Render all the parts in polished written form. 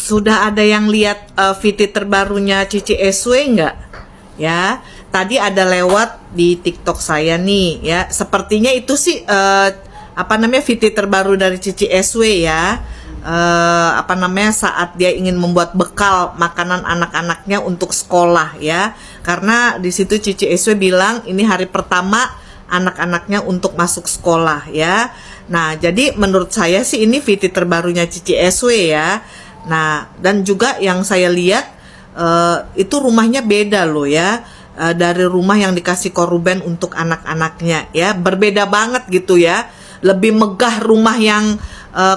Sudah ada yang lihat VT terbarunya Cici SW nggak? Ya, tadi ada lewat di TikTok saya nih ya. Sepertinya itu sih VT terbaru dari Cici SW ya. Saat dia ingin membuat bekal makanan anak-anaknya untuk sekolah ya. Karena di situ Cici SW bilang ini hari pertama anak-anaknya untuk masuk sekolah ya. Nah, jadi menurut saya sih ini VT terbarunya Cici SW ya. Nah, dan juga yang saya lihat itu rumahnya beda loh ya, dari rumah yang dikasih Koruben untuk anak-anaknya ya, berbeda banget gitu ya, lebih megah rumah yang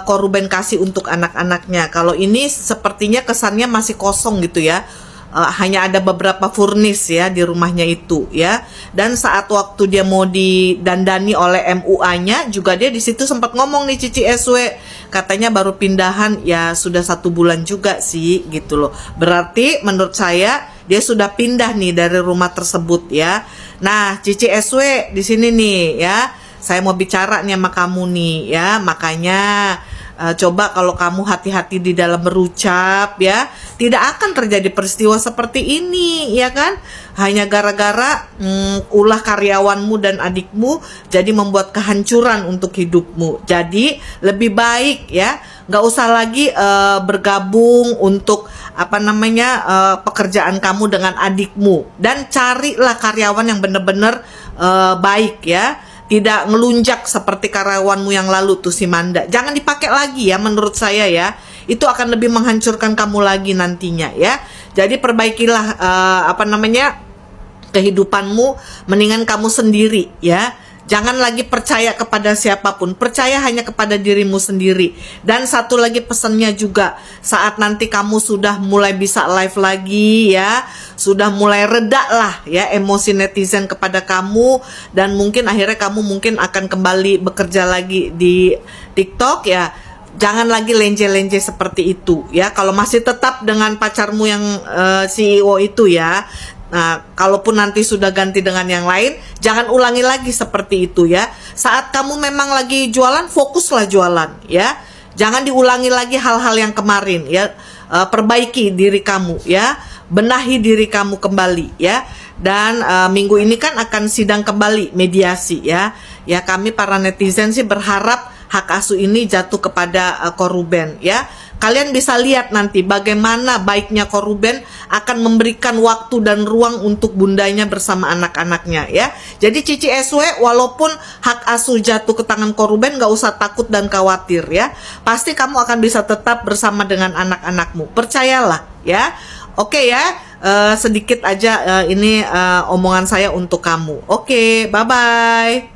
Koruben kasih untuk anak-anaknya. Kalau ini sepertinya kesannya masih kosong gitu ya, hanya ada beberapa furnis ya di rumahnya itu ya. Dan saat waktu dia mau didandani oleh MUA-nya juga dia di situ sempat ngomong nih Cici SW, katanya baru pindahan ya sudah 1 bulan juga sih gitu loh. Berarti menurut saya dia sudah pindah nih dari rumah tersebut ya. Nah, Cici SW di sini nih ya, saya mau bicara nih sama kamu nih ya. Makanya coba kalau kamu hati-hati di dalam berucap ya, tidak akan terjadi peristiwa seperti ini ya kan, hanya gara-gara ulah karyawanmu dan adikmu jadi membuat kehancuran untuk hidupmu. Jadi lebih baik ya nggak usah lagi bergabung untuk pekerjaan kamu dengan adikmu, dan carilah karyawan yang benar-benar baik ya. Tidak ngelunjak seperti karyawanmu yang lalu tuh si Manda. Jangan dipakai lagi ya menurut saya ya. Itu akan lebih menghancurkan kamu lagi nantinya ya. Jadi perbaikilah kehidupanmu, mendingan kamu sendiri ya. Jangan lagi percaya kepada siapapun, percaya hanya kepada dirimu sendiri. Dan satu lagi pesannya juga, saat nanti kamu sudah mulai bisa live lagi ya, sudah mulai reda lah ya emosi netizen kepada kamu, dan mungkin akhirnya kamu mungkin akan kembali bekerja lagi di TikTok ya. Jangan lagi lenje-lenje seperti itu ya. Kalau masih tetap dengan pacarmu yang CEO itu ya. Nah, kalaupun nanti sudah ganti dengan yang lain, jangan ulangi lagi seperti itu ya. Saat kamu memang lagi jualan, fokuslah jualan ya. Jangan diulangi lagi hal-hal yang kemarin ya. Perbaiki diri kamu ya. Benahi diri kamu kembali ya. Dan minggu ini kan akan sidang kembali mediasi ya. Ya, kami para netizen sih berharap hak asuh ini jatuh kepada Koruben ya. Kalian bisa lihat nanti bagaimana baiknya Koruben akan memberikan waktu dan ruang untuk bundanya bersama anak-anaknya ya. Jadi Cici SW walaupun hak asuh jatuh ke tangan Koruben, gak usah takut dan khawatir ya. Pasti kamu akan bisa tetap bersama dengan anak-anakmu. Percayalah ya. Oke ya, sedikit aja ini omongan saya untuk kamu. Oke, bye-bye.